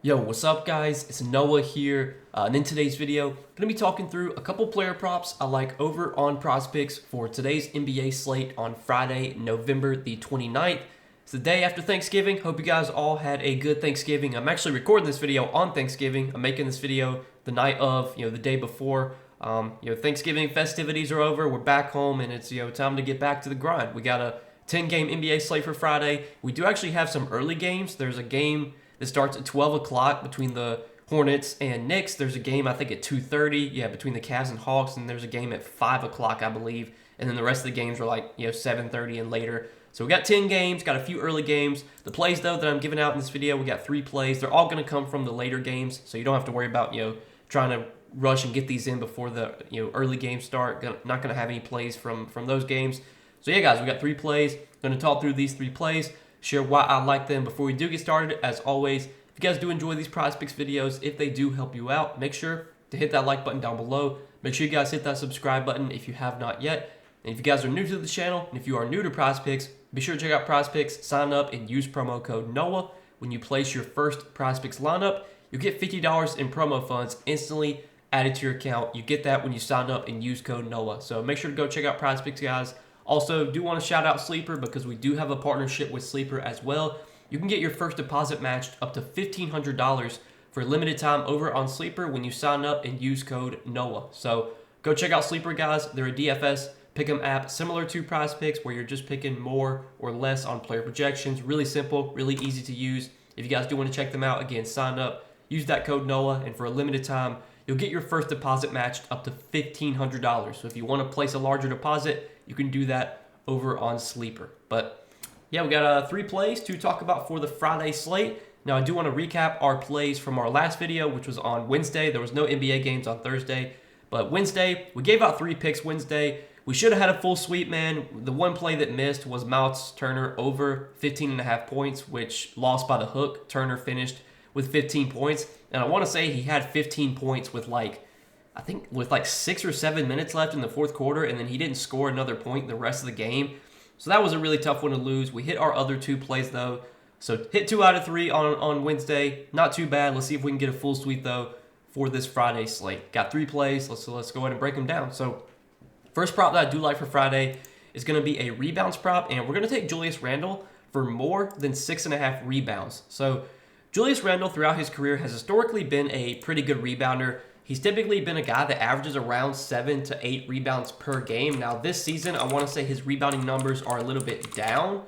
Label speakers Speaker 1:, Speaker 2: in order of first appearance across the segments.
Speaker 1: Yo, what's up guys? It's Noah here, and in today's video, I'm going to be talking through a couple player props I like over on Prizepicks for today's NBA slate on Friday, November the 29th. It's the day after Thanksgiving. Hope you guys all had a good Thanksgiving. I'm actually recording this video on Thanksgiving. I'm making this video the night of, the day before. Thanksgiving festivities are over. We're back home, and it's, time to get back to the grind. We got a 10-game NBA slate for Friday. We do actually have some early games. There's a game that starts at 12 o'clock between the Hornets and Knicks. There's a game, I think, at 2:30, between the Cavs and Hawks, and there's a game at 5 o'clock, I believe. And then the rest of the games are like, 7:30 and later. So we got 10 games, got a few early games. The plays, though, that I'm giving out in this video, we got 3 plays. They're all going to come from the later games, so you don't have to worry about, trying to rush and get these in before the, early games start. Not going to have any plays from those games. So, yeah, guys, we got 3 plays. Going to talk through these 3 plays, share why I like them. Before we do get started, as always, if you guys do enjoy these Prizepicks videos, if they do help you out, make sure to hit that like button down below. Make sure you guys hit that subscribe button if you have not yet. And if you guys are new to the channel, and if you are new to Prizepicks, be sure to check out Prizepicks, sign up, and use promo code NOAH. When you place your first Prizepicks lineup, you'll get $50 in promo funds instantly added to your account. You get that when you sign up and use code NOAH. So make sure to go check out Prizepicks, guys. Also, do want to shout out Sleeper because we do have a partnership with Sleeper as well. You can get your first deposit matched up to $1,500 for a limited time over on Sleeper when you sign up and use code NOAH. So go check out Sleeper, guys. They're a DFS pick'em app similar to Prizepicks where you're just picking more or less on player projections. Really simple, really easy to use. If you guys do want to check them out, again, sign up, use that code NOAH, and for a limited time, you'll get your first deposit matched up to $1,500. So if you want to place a larger deposit, you can do that over on Sleeper. But yeah, we got 3 plays to talk about for the Friday slate. Now, I do want to recap our plays from our last video, which was on Wednesday. There was no NBA games on Thursday. But Wednesday, we gave out 3 picks Wednesday. We should have had a full sweep, man. The one play that missed was Miles Turner over 15.5 points, which lost by the hook. Turner finished with 15 points. And I want to say he had 15 points with I think with 6 or 7 minutes left in the fourth quarter, and then he didn't score another point the rest of the game. So that was a really tough one to lose. We hit our other 2 plays, though. So hit 2 out of 3 on Wednesday. Not too bad. Let's see if we can get a full sweep, though, for this Friday slate. Got 3 plays. Let's go ahead and break them down. So first prop that I do like for Friday is going to be a rebounds prop, and we're going to take Julius Randle for more than 6.5 rebounds. So Julius Randle, throughout his career, has historically been a pretty good rebounder. He's typically been a guy that averages around 7 to 8 rebounds per game. Now, this season, I want to say his rebounding numbers are a little bit down,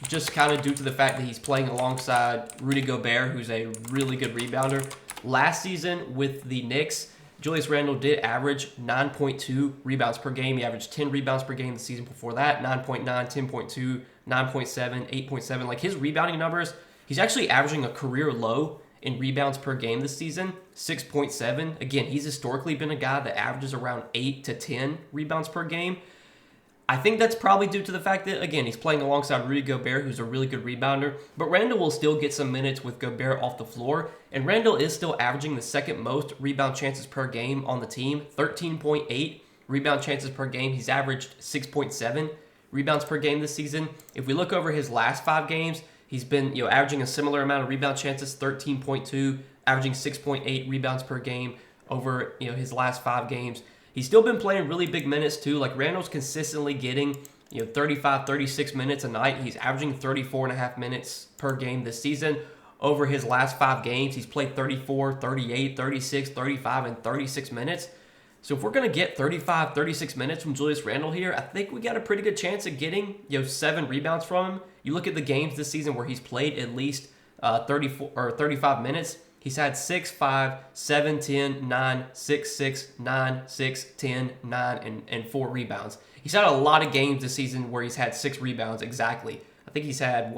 Speaker 1: just kind of due to the fact that he's playing alongside Rudy Gobert, who's a really good rebounder. Last season with the Knicks, Julius Randle did average 9.2 rebounds per game. He averaged 10 rebounds per game the season before that, 9.9, 10.2, 9.7, 8.7. His rebounding numbers, he's actually averaging a career low in rebounds per game this season, 6.7. Again, he's historically been a guy that averages around 8 to 10 rebounds per game. I think that's probably due to the fact that, again, he's playing alongside Rudy Gobert, who's a really good rebounder. But Randle will still get some minutes with Gobert off the floor. And Randle is still averaging the second most rebound chances per game on the team, 13.8 rebound chances per game. He's averaged 6.7 rebounds per game this season. If we look over his last 5 games, he's been averaging a similar amount of rebound chances, 13.2, averaging 6.8 rebounds per game over his last 5 games. He's still been playing really big minutes too. Randle's consistently getting 35, 36 minutes a night. He's averaging 34.5 minutes per game this season. Over his last 5 games, he's played 34, 38, 36, 35, and 36 minutes. So if we're going to get 35, 36 minutes from Julius Randle here, I think we got a pretty good chance of getting 7 rebounds from him. You look at the games this season where he's played at least 34 or 35 minutes. He's had 6, 5, 7, 10, 9, 6, 6, 9, 6, 10, 9, and 4 rebounds. He's had a lot of games this season where he's had 6 rebounds exactly. I think he's had,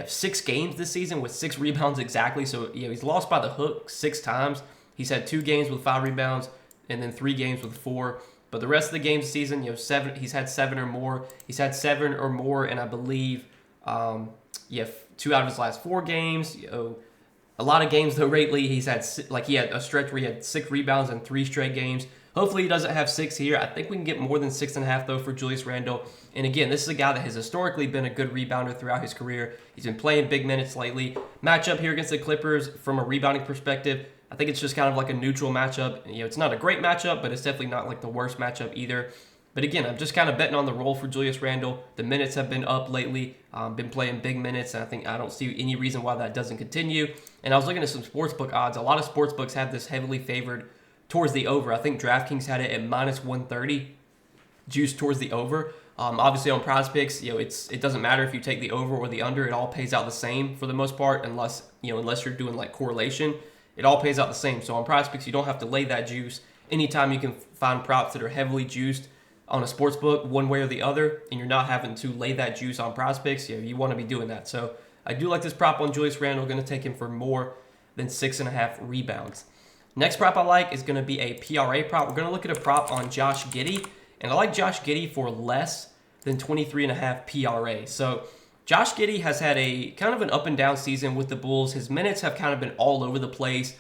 Speaker 1: 6 games this season with 6 rebounds exactly. So, he's lost by the hook 6 times. He's had 2 games with 5 rebounds and then 3 games with 4. But the rest of the games this season, 7. He's had 7 or more. He's had 7 or more, and I believe, 2 out of his last 4 games. A lot of games though lately. He's had he had a stretch where he had 6 rebounds in 3 straight games. Hopefully he doesn't have 6 here. I think we can get more than 6.5 though for Julius Randle. And again, this is a guy that has historically been a good rebounder throughout his career. He's been playing big minutes lately. Matchup here against the Clippers from a rebounding perspective, I think it's just kind of like a neutral matchup. It's not a great matchup, but it's definitely not like the worst matchup either. But again, I'm just kind of betting on the roll for Julius Randle. The minutes have been up lately, been playing big minutes, and I don't see any reason why that doesn't continue. And I was looking at some sportsbook odds. A lot of sportsbooks have this heavily favored towards the over. I think DraftKings had it at minus 130, juice towards the over. Obviously on Prizepicks, it doesn't matter if you take the over or the under. It all pays out the same for the most part, unless you're doing like correlation. It all pays out the same. So on Prizepicks, you don't have to lay that juice. Anytime you can find props that are heavily juiced on a sports book one way or the other, and you're not having to lay that juice on Prizepicks, you want to be doing that. So I do like this prop on Julius Randle. Going to take him for more than 6.5 rebounds. Next prop I like is going to be a PRA prop. We're going to look at a prop on Josh Giddey, and I like Josh Giddey for less than 23.5 PRA. So Josh Giddey has had a kind of an up and down season with the Bulls. His minutes have kind of been all over the place.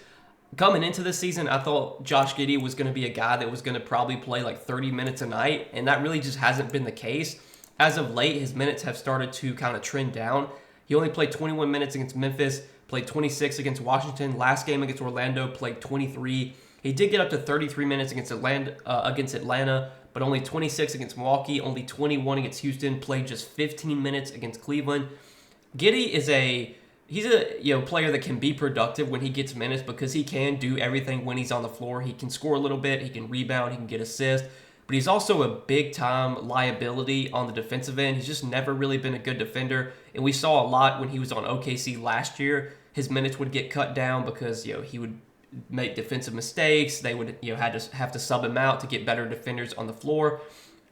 Speaker 1: Coming into this season, I thought Josh Giddey was going to be a guy that was going to probably play like 30 minutes a night, and that really just hasn't been the case. As of late, his minutes have started to kind of trend down. He only played 21 minutes against Memphis, played 26 against Washington. Last game against Orlando, played 23. He did get up to 33 minutes against Atlanta, but only 26 against Milwaukee, only 21 against Houston, played just 15 minutes against Cleveland. Giddey is he's a player that can be productive when he gets minutes because he can do everything when he's on the floor. He can score a little bit, he can rebound, he can get assists, but he's also a big-time liability on the defensive end. He's just never really been a good defender, and we saw a lot when he was on OKC last year. His minutes would get cut down because he would make defensive mistakes. They would have to sub him out to get better defenders on the floor.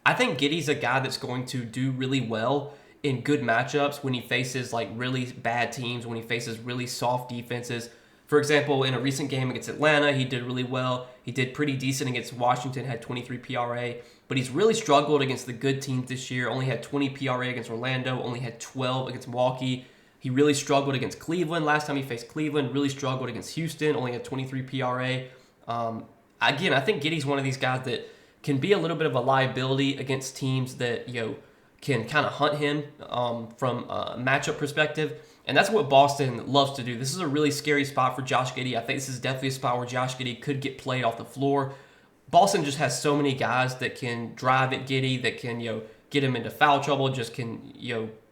Speaker 1: I think Giddey's a guy that's going to do really well in good matchups when he faces like really bad teams, when he faces really soft defenses. For example, in a recent game against Atlanta, he did really well. He did pretty decent against Washington, had 23 PRA, but he's really struggled against the good teams this year. Only had 20 PRA against Orlando, only had 12 against Milwaukee. He really struggled against Cleveland. Last time he faced Cleveland, really struggled against Houston, only had 23 PRA. Again, I think Giddey's one of these guys that can be a little bit of a liability against teams that, can kind of hunt him from a matchup perspective. And that's what Boston loves to do. This is a really scary spot for Josh Giddey. I think this is definitely a spot where Josh Giddey could get played off the floor. Boston just has so many guys that can drive at Giddey, that can, get him into foul trouble, just can,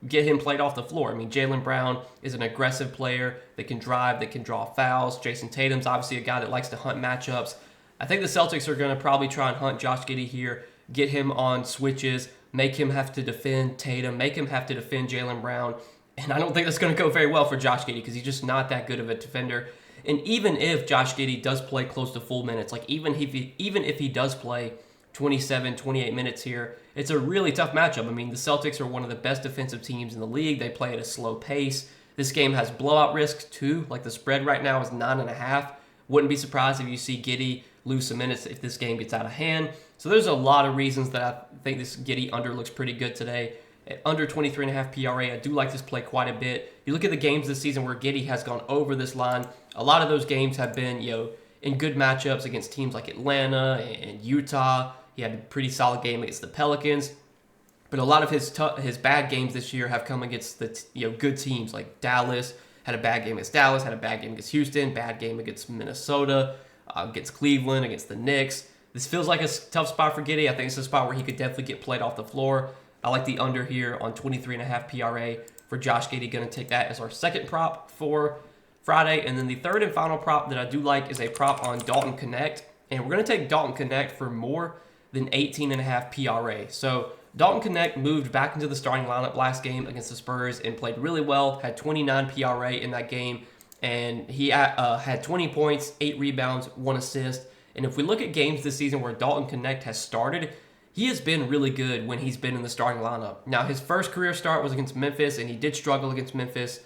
Speaker 1: get him played off the floor. I mean, Jaylen Brown is an aggressive player that can drive, that can draw fouls. Jason Tatum's obviously a guy that likes to hunt matchups. I think the Celtics are going to probably try and hunt Josh Giddey here, get him on switches, make him have to defend Tatum, make him have to defend Jaylen Brown. And I don't think that's going to go very well for Josh Giddey because he's just not that good of a defender. And even if Josh Giddey does play close to full minutes, like even if he does play 27, 28 minutes here, it's a really tough matchup. I mean, the Celtics are one of the best defensive teams in the league. They play at a slow pace. This game has blowout risks too. Like the spread right now is 9.5. Wouldn't be surprised if you see Giddey lose some minutes if this game gets out of hand. So there's a lot of reasons that I think this Giddey under looks pretty good today. At under 23.5 PRA, I do like this play quite a bit. You look at the games this season where Giddey has gone over this line. A lot of those games have been, in good matchups against teams like Atlanta and Utah. He had a pretty solid game against the Pelicans. But a lot of his bad games this year have come against the good teams like Dallas. Had a bad game against Dallas, had a bad game against Houston, bad game against Minnesota, against Cleveland, against the Knicks. This feels like a tough spot for Giddey. I think it's a spot where he could definitely get played off the floor. I like the under here on 23.5 PRA for Josh Giddey. Going to take that as our second prop for Friday. And then the third and final prop that I do like is a prop on Dalton Connect. And we're going to take Dalton Connect for more than 18.5 PRA. So Dalton Connect moved back into the starting lineup last game against the Spurs and played really well, had 29 PRA in that game. And he had 20 points, 8 rebounds, 1 assist. And if we look at games this season where Dalton Connect has started, he has been really good when he's been in the starting lineup. Now, his first career start was against Memphis, and he did struggle against Memphis.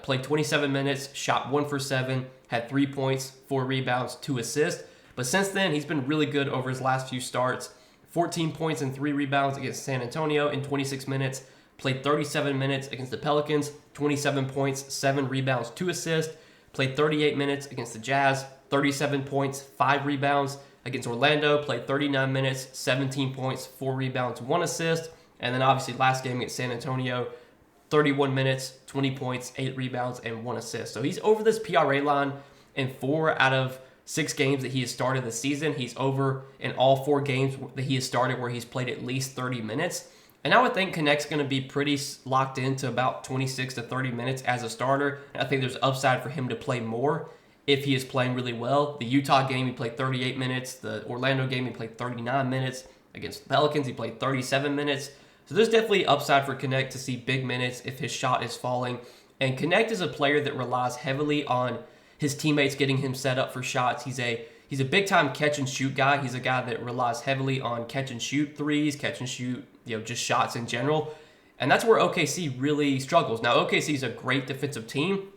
Speaker 1: Played 27 minutes, shot 1 for 7, had 3 points, 4 rebounds, 2 assists. But since then, he's been really good over his last few starts. 14 points and 3 rebounds against San Antonio in 26 minutes. Played 37 minutes against the Pelicans, 27 points, 7 rebounds, 2 assists. Played 38 minutes against the Jazz, 37 points, 5 rebounds. Against Orlando, played 39 minutes, 17 points, 4 rebounds, 1 assist. And then obviously last game against San Antonio, 31 minutes, 20 points, 8 rebounds, and 1 assist. So he's over this PRA line in 4 out of 6 games that he has started this season. He's over in all 4 games that he has started where he's played at least 30 minutes. And I would think Connect's going to be pretty locked into about 26 to 30 minutes as a starter. And I think there's upside for him to play more if he is playing really well. The Utah game, he played 38 minutes. The Orlando game, he played 39 minutes. Against the Pelicans, he played 37 minutes. So there's definitely upside for Connect to see big minutes if his shot is falling. And Connect is a player that relies heavily on his teammates getting him set up for shots. He's a big-time catch-and-shoot guy. He's a guy that relies heavily on catch-and-shoot threes, catch-and-shoot, just shots in general. And that's where OKC really struggles. Now, OKC is a great defensive team,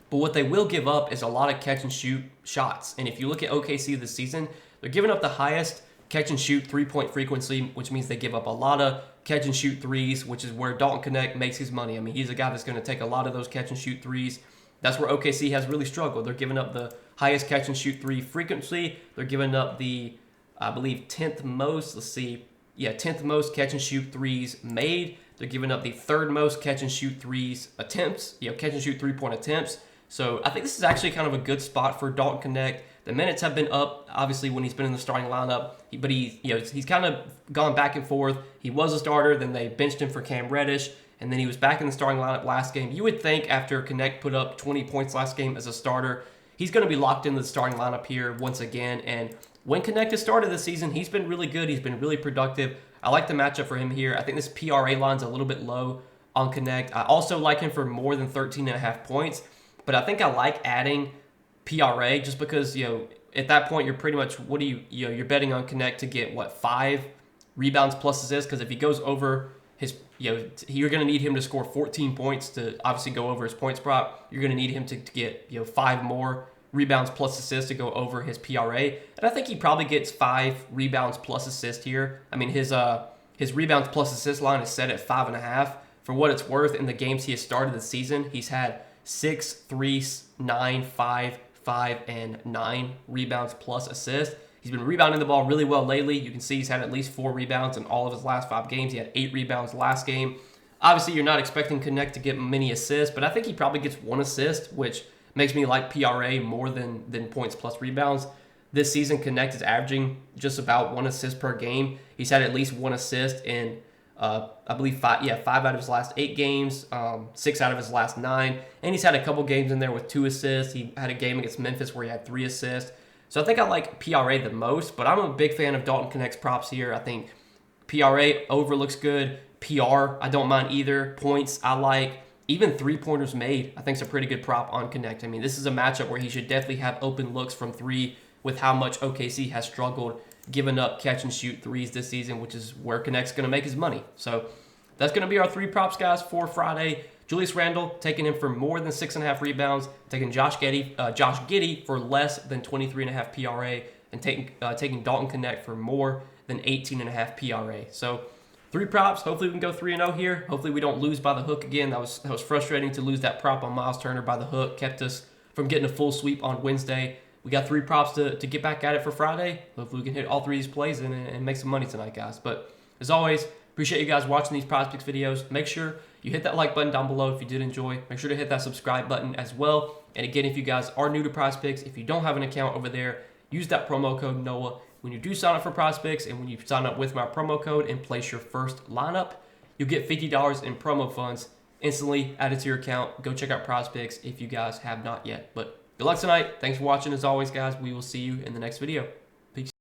Speaker 1: but what they will give up is a lot of catch-and-shoot shots. And if you look at OKC this season, they're giving up the highest catch-and-shoot three-point frequency, which means they give up a lot of catch-and-shoot threes, which is where Dalton Connect makes his money. I mean, he's a guy that's going to take a lot of those catch-and-shoot threes. That's where OKC has really struggled. They're giving up the highest catch-and-shoot three frequency. They're giving up the, I believe, 10th most, 10th most catch-and-shoot threes made. They're giving up the 3rd most catch-and-shoot threes attempts, catch-and-shoot three-point attempts. So I think this is actually kind of a good spot for Dalton Connect. The minutes have been up, obviously, when he's been in the starting lineup, but he's kind of gone back and forth. He was a starter, then they benched him for Cam Reddish, and then he was back in the starting lineup last game. You would think after Connect put up 20 points last game as a starter, he's going to be locked into the starting lineup here once again. And when Connect has started this season, he's been really good. He's been really productive. I like the matchup for him here. I think this PRA line's a little bit low on Connect. I also like him for more than 13.5 points, but I think I like adding PRA just because, at that point you're pretty much, you're betting on Connect to get, 5 rebounds plus assists, because if he goes over his, you're going to need him to score 14 points to obviously go over his points prop. You're going to need him to get 5 more rebounds plus assists to go over his PRA, and I think he probably gets 5 rebounds plus assist here. I mean, his rebounds plus assist line is set at 5.5. For what it's worth, in the games he has started the season, he's had 6, 3, 9, 5, 5, and 9 rebounds plus assists. He's been rebounding the ball really well lately. You can see he's had at least 4 rebounds in all of his last 5 games. He had 8 rebounds last game. Obviously, you're not expecting Connect to get many assists, but I think he probably gets 1 assist, which makes me like PRA more than points plus rebounds. This season, Connect is averaging just about 1 assist per game. He's had at least 1 assist in, I believe, 5 out of his last 8 games, 6 out of his last 9. And he's had a couple games in there with 2 assists. He had a game against Memphis where he had 3 assists. So I think I like PRA the most, but I'm a big fan of Dalton Connect's props here. I think PRA over looks good. PR, I don't mind either. Points, I like. Even 3-pointers made, I think is a pretty good prop on Connect. I mean, this is a matchup where he should definitely have open looks from 3 with how much OKC has struggled giving up catch-and-shoot threes this season, which is where Connect's going to make his money. So that's going to be our 3 props, guys, for Friday. Julius Randle, taking him for more than 6.5 rebounds, taking Josh Giddey for less than 23.5 PRA, and taking Dalton Connect for more than 18.5 PRA. So 3 props. Hopefully we can go 3-0 here. Hopefully we don't lose by the hook again. That was frustrating to lose that prop on Miles Turner by the hook. Kept us from getting a full sweep on Wednesday. We got 3 props to get back at it for Friday. Hopefully we can hit all 3 of these plays and make some money tonight, guys. But as always, appreciate you guys watching these Prizepicks videos. Make sure you hit that like button down below if you did enjoy. Make sure to hit that subscribe button as well. And again, if you guys are new to Prizepicks, if you don't have an account over there, use that promo code NOAH. When you do sign up for Prizepicks and when you sign up with my promo code and place your first lineup, you'll get $50 in promo funds instantly added to your account. Go check out Prizepicks if you guys have not yet. But good luck tonight. Thanks for watching as always, guys. We will see you in the next video.